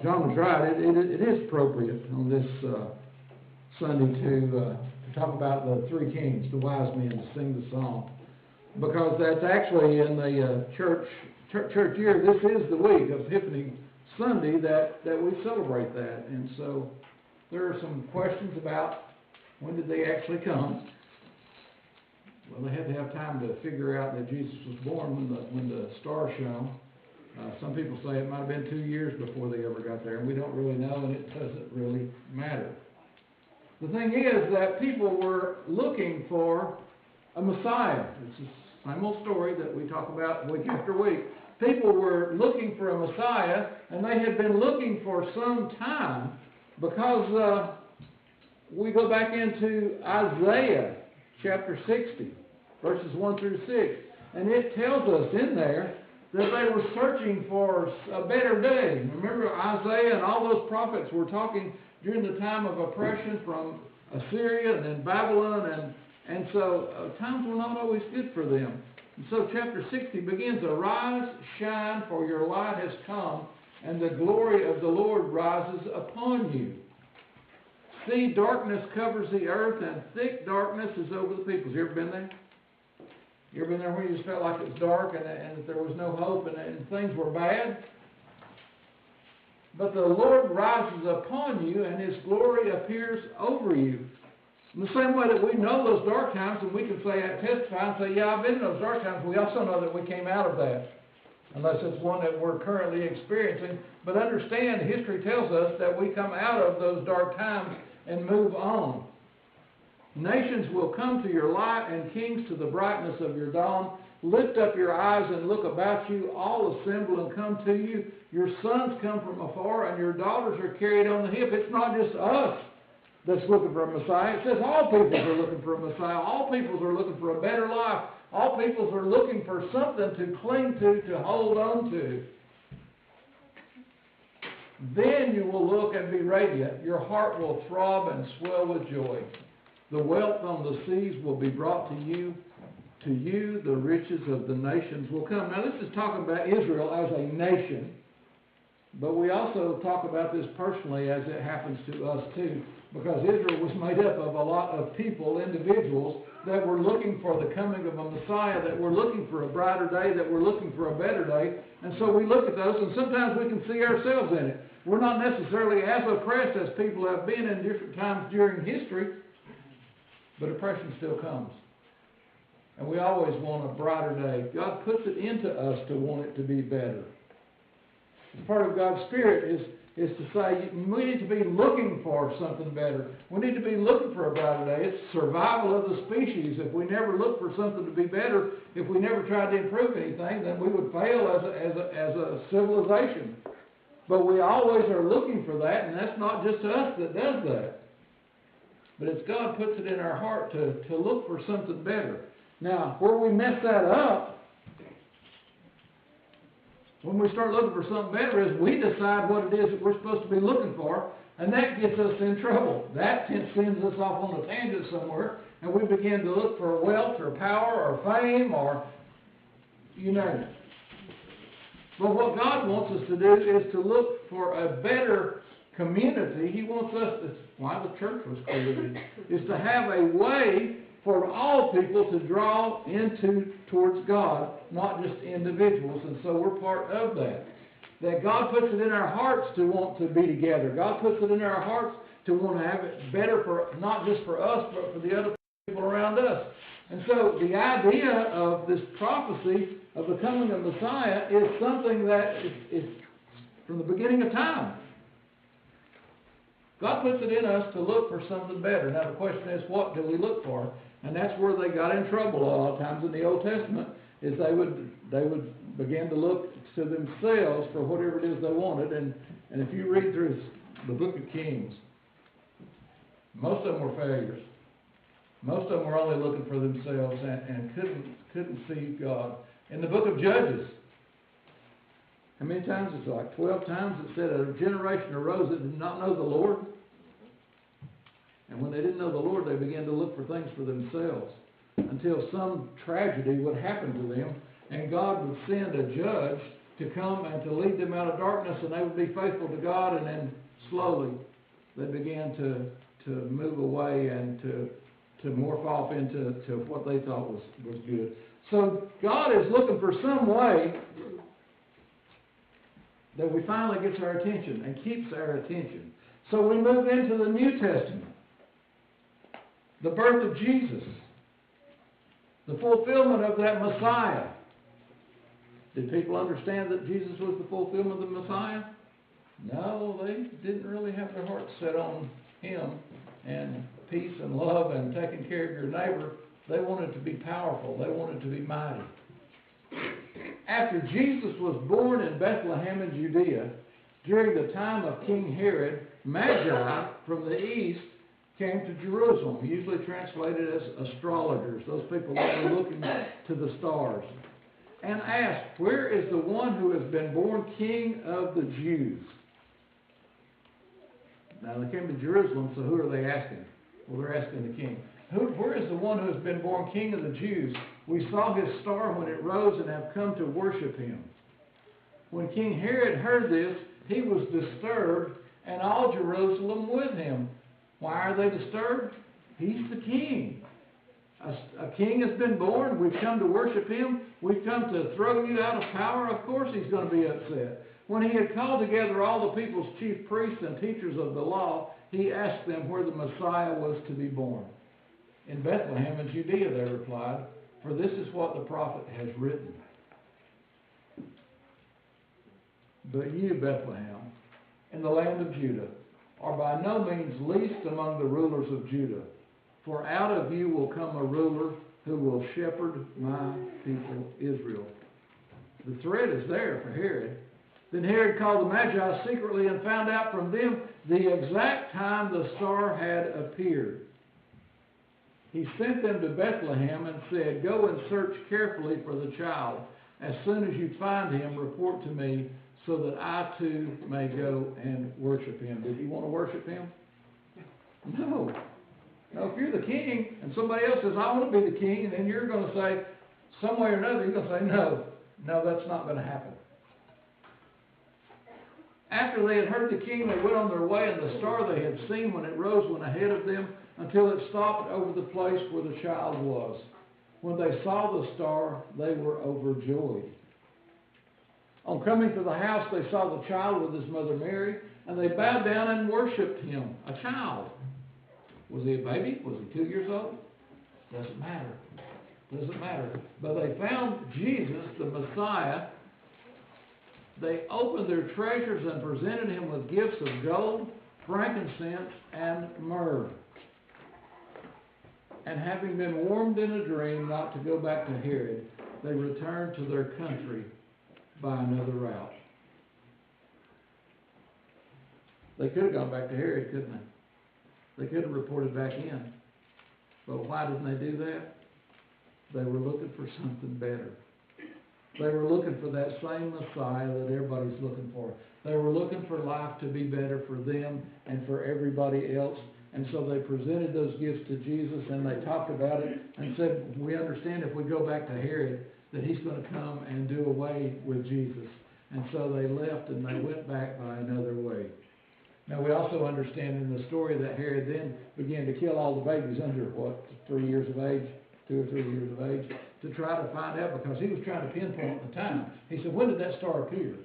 John was right. It is appropriate on this Sunday to talk about the three kings, the wise men, to sing the song, because that's actually in the church year. This is the week of Epiphany Sunday that we celebrate that, and so there are some questions about when did they actually come. Well, they had to have time to figure out that Jesus was born when the star shone. Some people say it might have been 2 years before they ever got there, and we don't really know, and it doesn't really matter. The thing is that people were looking for a Messiah. It's the same old story that we talk about week after week. People were looking for a Messiah, and they had been looking for some time, because we go back into Isaiah chapter 60, verses 1 through 6, and it tells us in there that they were searching for a better day. Remember, Isaiah and all those prophets were talking during the time of oppression from Assyria and then Babylon, and so times were not always good for them. And so chapter 60 begins, "Arise, shine, for your light has come, and the glory of the Lord rises upon you. See, darkness covers the earth, and thick darkness is over the peoples." You ever been there? You ever been there where you just felt like it was dark and that there was no hope and things were bad? But the Lord rises upon you, and His glory appears over you. In the same way that we know those dark times, and we can say, testify and say, yeah, I've been in those dark times, we also know that we came out of that, unless it's one that we're currently experiencing. But understand, history tells us that we come out of those dark times and move on. Nations will come to your light, and kings to the brightness of your dawn. Lift up your eyes and look about you. All assemble and come to you. Your sons come from afar, and your daughters are carried on the hip. It's not just us that's looking for a Messiah. It says all peoples are looking for a Messiah. All peoples are looking for a better life. All peoples are looking for something to cling to hold on to. Then you will look and be radiant. Your heart will throb and swell with joy. The wealth on the seas will be brought to you. To you, the riches of the nations will come. Now, this is talking about Israel as a nation, but we also talk about this personally as it happens to us too, because Israel was made up of a lot of people, individuals, that were looking for the coming of a Messiah, that were looking for a brighter day, that were looking for a better day. And so we look at those, and sometimes we can see ourselves in it. We're not necessarily as oppressed as people have been in different times during history, but oppression still comes. And we always want a brighter day. God puts it into us to want it to be better. Part of God's Spirit is to say we need to be looking for something better. We need to be looking for a brighter day. It's survival of the species. If we never look for something to be better, if we never tried to improve anything, then we would fail as a civilization. But we always are looking for that, and that's not just us that does that. But it's God puts it in our heart to look for something better. Now, where we mess that up, when we start looking for something better, is we decide what it is that we're supposed to be looking for, and that gets us in trouble. That sends us off on a tangent somewhere, and we begin to look for wealth or power or fame or you name it. But what God wants us to do is to look for a better community. He wants us, that's why the church was created, is to have a way for all people to draw towards God, not just individuals. And so we're part of that. That God puts it in our hearts to want to be together. God puts it in our hearts to want to have it better for not just for us, but for the other people around us. And so the idea of this prophecy of the coming of Messiah is something that is from the beginning of time. God puts it in us to look for something better. Now the question is, what do we look for? And that's where they got in trouble a lot of times in the Old Testament, is they would begin to look to themselves for whatever it is they wanted. And if you read through the book of Kings, most of them were failures. Most of them were only looking for themselves and couldn't see God. In the book of Judges, how many times? It's like 12 times it said a generation arose that did not know the Lord. And when they didn't know the Lord, they began to look for things for themselves until some tragedy would happen to them, and God would send a judge to come and to lead them out of darkness, and they would be faithful to God, and then slowly they began to move away and to morph off into what they thought was good. So God is looking for some way that we finally gets our attention and keeps our attention. So we move into the New Testament. The birth of Jesus. The fulfillment of that Messiah. Did people understand that Jesus was the fulfillment of the Messiah? No, they didn't really have their hearts set on Him and peace and love and taking care of your neighbor. They wanted to be powerful. They wanted to be mighty. After Jesus was born in Bethlehem in Judea, during the time of King Herod, Magi from the east came to Jerusalem, usually translated as astrologers, those people that were looking to the stars, and asked, "Where is the one who has been born King of the Jews?" Now they came to Jerusalem, so who are they asking? Well, they're asking the king. Where is the one who has been born King of the Jews? We saw his star when it rose and have come to worship him. When King Herod heard this, he was disturbed, and all Jerusalem with him. Why are they disturbed? He's the king. A king has been born. We've come to worship him. We've come to throw you out of power. Of course he's going to be upset. When he had called together all the people's chief priests and teachers of the law, he asked them where the Messiah was to be born. In Bethlehem in Judea, they replied, for this is what the prophet has written. But you, Bethlehem, in the land of Judah, are by no means least among the rulers of Judah. For out of you will come a ruler who will shepherd my people Israel. The threat is there for Herod. Then Herod called the Magi secretly and found out from them the exact time the star had appeared. He sent them to Bethlehem and said, go and search carefully for the child. As soon as you find him, report to me so that I too may go and worship him. Did he want to worship him? No. No, if you're the king and somebody else says, I want to be the king, and then you're going to say, some way or another, you're going to say, no, that's not going to happen. After they had heard the king, they went on their way, and the star they had seen when it rose went ahead of them until it stopped over the place where the child was. When they saw the star, they were overjoyed. On coming to the house, they saw the child with his mother Mary, and they bowed down and worshipped him. A child. Was he a baby? Was he 2 years old? Doesn't matter. Doesn't matter. But they found Jesus, the Messiah. They opened their treasures and presented him with gifts of gold, frankincense, and myrrh. And having been warned in a dream not to go back to Herod, they returned to their country by another route. They could have gone back to Herod, couldn't they? They could have reported back in. But why didn't they do that? They were looking for something better. They were looking for that same Messiah that everybody's looking for. They were looking for life to be better for them and for everybody else. And so they presented those gifts to Jesus, and they talked about it and said, we understand if we go back to Herod that he's going to come and do away with Jesus. And so they left and they went back by another way. Now we also understand in the story that Herod then began to kill all the babies under, 3 years of age, 2 or 3 years of age, to try to find out, because he was trying to pinpoint the time. He said, when did that star appear?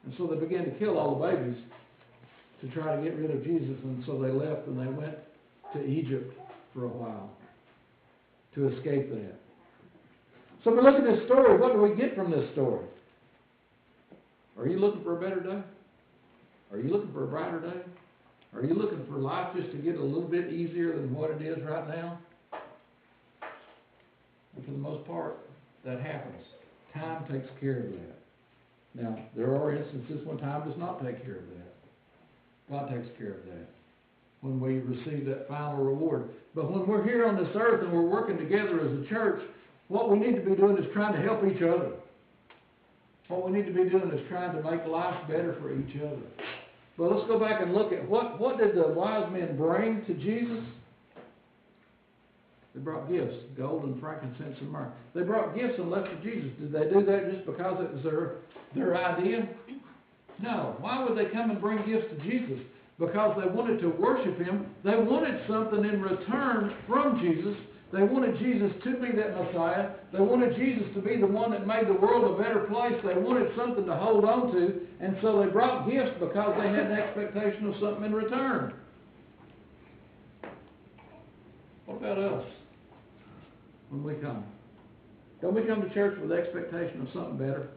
And so they began to kill all the babies to try to get rid of Jesus, and so they left and they went to Egypt for a while to escape that. So we look at this story. What do we get from this story? Are you looking for a better day? Are you looking for a brighter day? Are you looking for life just to get a little bit easier than what it is right now? And for the most part, that happens. Time takes care of that. Now, there are instances when time does not take care of that. God takes care of that when we receive that final reward. But when we're here on this earth and we're working together as a church, what we need to be doing is trying to help each other. What we need to be doing is trying to make life better for each other. But let's go back and look at what did the wise men bring to Jesus? They brought gifts, gold and frankincense and myrrh. They brought gifts and left to Jesus. Did they do that just because it was their idea? No. Why would they come and bring gifts to Jesus? Because they wanted to worship Him. They wanted something in return from Jesus. They wanted Jesus to be that Messiah. They wanted Jesus to be the one that made the world a better place. They wanted something to hold on to. And so they brought gifts because they had an expectation of something in return. What about us when we come? Don't we come to church with the expectation of something better?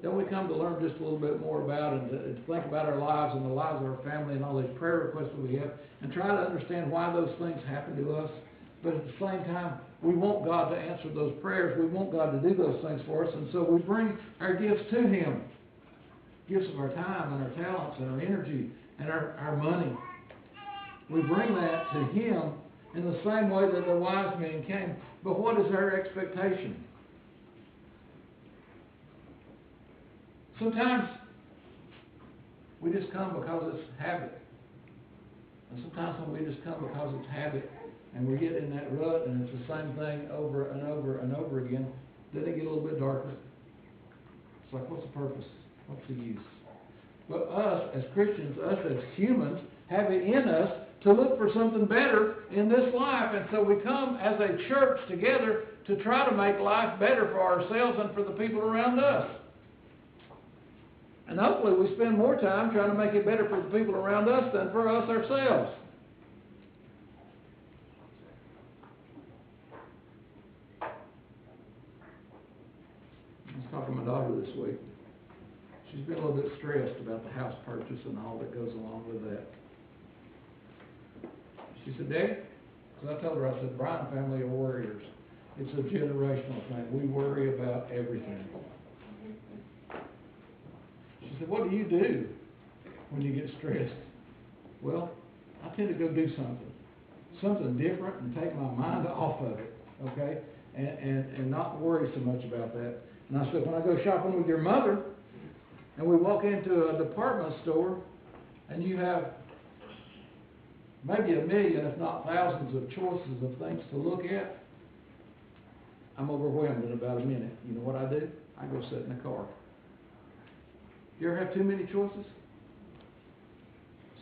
Don't we come to learn just a little bit more about and to think about our lives and the lives of our family and all these prayer requests that we have and try to understand why those things happen to us? But at the same time, we want God to answer those prayers. We want God to do those things for us. And so we bring our gifts to Him. Gifts of our time and our talents and our energy and our money. We bring that to Him in the same way that the wise men came. But what is our expectation? Sometimes we just come because it's habit. And sometimes when we just come because it's habit and we get in that rut and it's the same thing over and over and over again, then it gets a little bit darker. It's like, what's the purpose? What's the use? But us as Christians, us as humans, have it in us to look for something better in this life. And so we come as a church together to try to make life better for ourselves and for the people around us. And hopefully we spend more time trying to make it better for the people around us than for us ourselves. I was talking to my daughter this week. She's been a little bit stressed about the house purchase and all that goes along with that. She said, Dad, because I told her, I said, Brian family are warriors. It's a generational thing. We worry about everything. She said, what do you do when you get stressed? Well, I tend to go do something different and take my mind off of it, okay, and not worry so much about that. And I said, when I go shopping with your mother and we walk into a department store and you have maybe 1 million, if not thousands of choices of things to look at, I'm overwhelmed in about a minute. You know what I do? I go sit in the car. You ever have too many choices?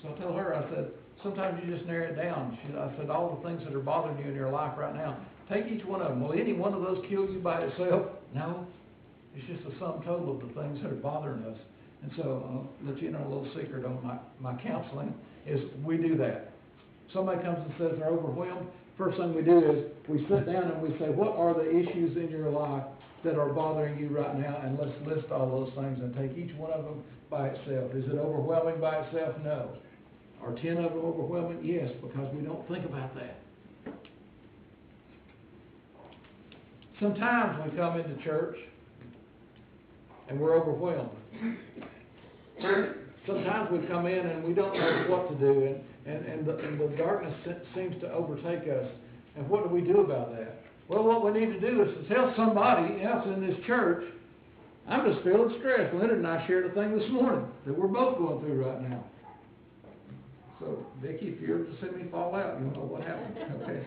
So I told her, I said, sometimes you just narrow it down. I said, all the things that are bothering you in your life right now, take each one of them. Will any one of those kill you by itself? No. It's just a sum total of the things that are bothering us. And so I'll let you know a little secret on my counseling is we do that. Somebody comes and says they're overwhelmed. First thing we do is we sit down and we say, what are the issues in your life that are bothering you right now? And let's list all those things and take each one of them by itself. Is it overwhelming by itself? No. Are 10 of them overwhelming? Yes, because we don't think about that. Sometimes we come into church and we're overwhelmed. Sometimes we come in and we don't know what to do, and the darkness seems to overtake us. And what do we do about that? Well, what we need to do is to tell somebody else in this church, I'm just feeling stressed. Leonard and I shared a thing this morning that we're both going through right now. So, Vicki, if you ever to see me fall out, you'll know what happened. Okay.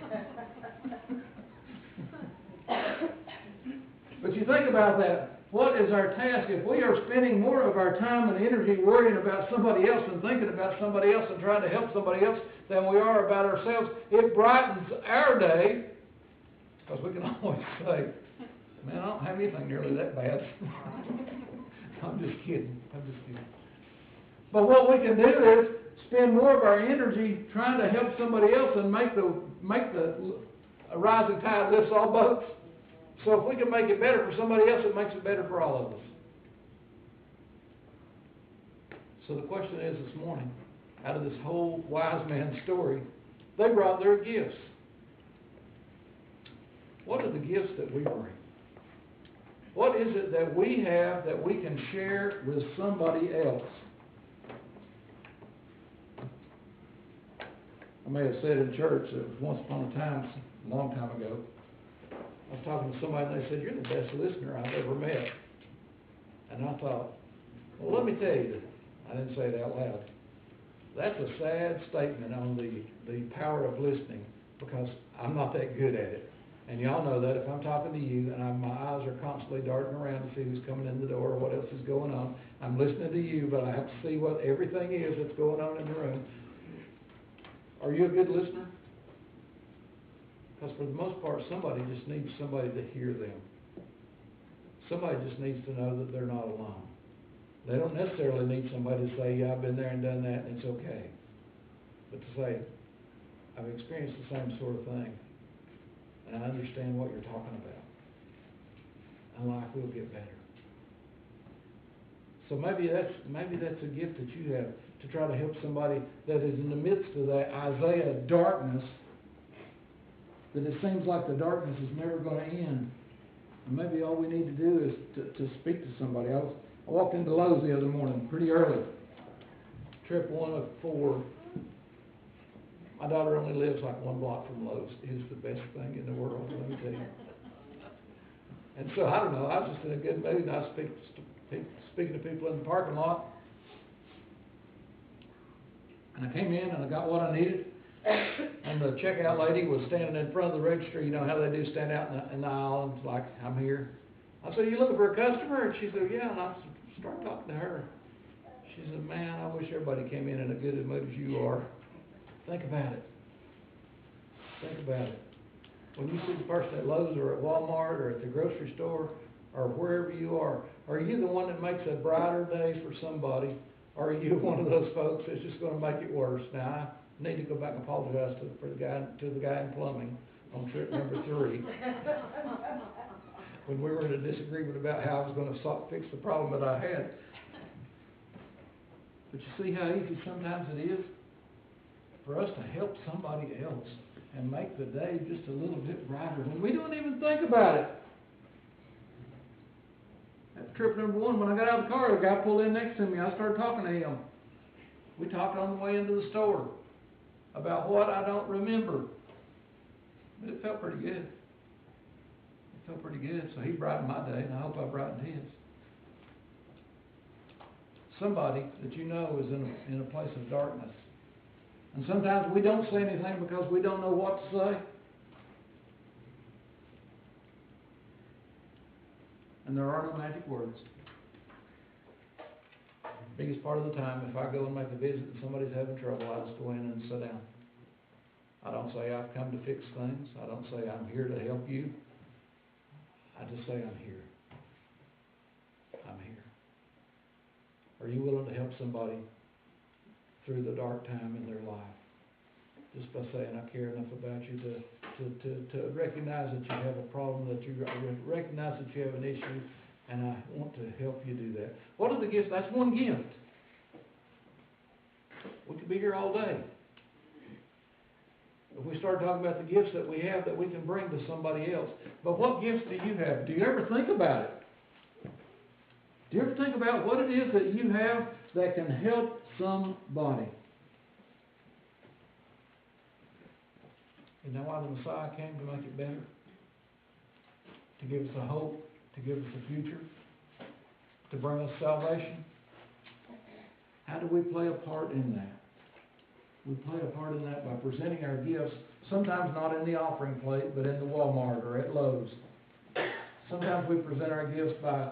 But you think about that. What is our task? If we are spending more of our time and energy worrying about somebody else and thinking about somebody else and trying to help somebody else than we are about ourselves, it brightens our day. Because we can always say, man, I don't have anything nearly that bad. I'm just kidding. But what we can do is spend more of our energy trying to help somebody else and make the rising tide lifts all boats. So if we can make it better for somebody else, it makes it better for all of us. So the question is this morning, out of this whole wise man story, they brought their gifts. What are the gifts that we bring? What is it that we have that we can share with somebody else? I may have said in church that once upon a time, a long time ago, I was talking to somebody and they said, you're the best listener I've ever met. And I thought, well, let me tell you, I didn't say it out loud. That's a sad statement on the power of listening, because I'm not that good at it. And y'all know that if I'm talking to you and my eyes are constantly darting around to see who's coming in the door or what else is going on, I'm listening to you, but I have to see what everything is that's going on in the room. Are you a good listener? Because for the most part, somebody just needs somebody to hear them. Somebody just needs to know that they're not alone. They don't necessarily need somebody to say, yeah, I've been there and done that, and it's okay. But to say, I've experienced the same sort of thing, and I understand what you're talking about, and life will get better. So maybe that's a gift that you have, to try to help somebody that is in the midst of that Isaiah darkness, that it seems like the darkness is never going to end. And maybe all we need to do is to speak to somebody. I walked into Lowe's the other morning, pretty early. Trip 1 of 4. My daughter only lives like 1 block from Lowe's. It's the best thing in the world, let me tell you. And so, I don't know, I was just in a good mood, and I was speaking to people in the parking lot. And I came in, and I got what I needed. And the checkout lady was standing in front of the register. You know how they do, stand out in the aisle, and it's like, I'm here. I said, you looking for a customer? And she said, yeah. And I started talking to her. She said, man, I wish everybody came in a good mood as you are. Think about it. Think about it. When you see the person at Lowe's or at Walmart or at the grocery store or wherever you are you the one that makes a brighter day for somebody? Or are you one of those folks that's just going to make it worse? Now, I need to go back and apologize to the guy in plumbing on trip number 3. When we were in a disagreement about how I was going to fix the problem that I had. But you see how easy sometimes it is for us to help somebody else and make the day just a little bit brighter when we don't even think about it. At trip number 1, when I got out of the car, the guy pulled in next to me. I started talking to him. We talked on the way into the store about what I don't remember. But it felt pretty good. It felt pretty good. So he brightened my day, and I hope I brightened his. Somebody that you know is in a place of darkness. And sometimes we don't say anything because we don't know what to say. And there are no magic words. Biggest part of the time, if I go and make a visit and somebody's having trouble, I just go in and sit down. I don't say I've come to fix things. I don't say I'm here to help you. I just say I'm here. I'm here. Are you willing to help somebody through the dark time in their life? Just by saying, I care enough about you to recognize that you have a problem, that you recognize that you have an issue, and I want to help you do that. What are the gifts? That's one gift. We could be here all day. If we start talking about the gifts that we have that we can bring to somebody else. But what gifts do you have? Do you ever think about it? Do you ever think about what it is that you have that can help somebody? You know why the Messiah came? To make it better? To give us a hope? To give us a future? To bring us salvation? How do we play a part in that? We play a part in that by presenting our gifts, sometimes not in the offering plate, but in the Walmart or at Lowe's. Sometimes we present our gifts by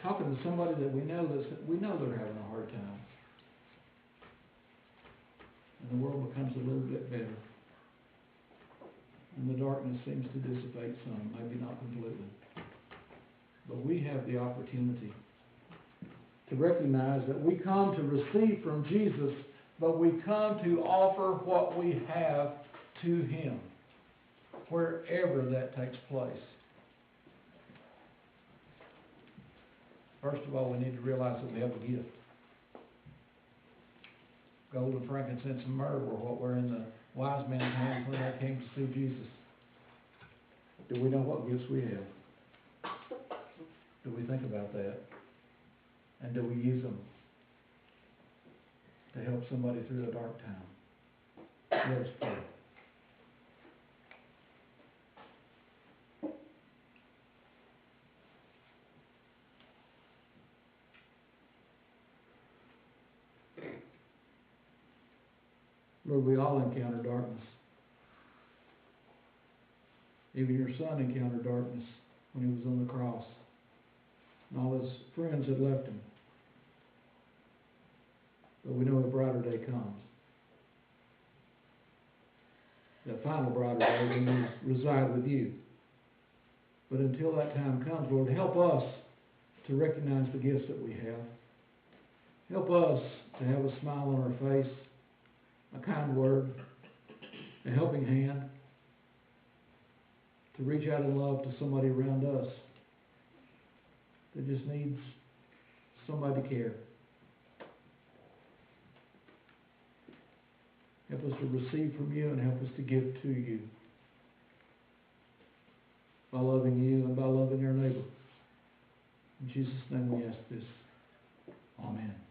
talking to somebody that we know they're having a hard time. And the world becomes a little bit better. And the darkness seems to dissipate some, maybe not completely. But we have the opportunity to recognize that we come to receive from Jesus, but we come to offer what we have to Him, wherever that takes place. First of all, we need to realize that we have a gift. Gold and frankincense and myrrh were what were in the wise men's hands when they came to see Jesus. Do we know what gifts we have? Do we think about that? And do we use them to help somebody through a dark time? Let us pray. Lord, we all encounter darkness. Even your son encountered darkness when he was on the cross. And all his friends had left him. But we know a brighter day comes. That final brighter day when we reside with you. But until that time comes, Lord, help us to recognize the gifts that we have. Help us to have a smile on our face, a kind word, a helping hand, to reach out in love to somebody around us that just needs somebody to care. Help us to receive from you and help us to give to you by loving you and by loving our neighbor. In Jesus' name we ask this. Amen.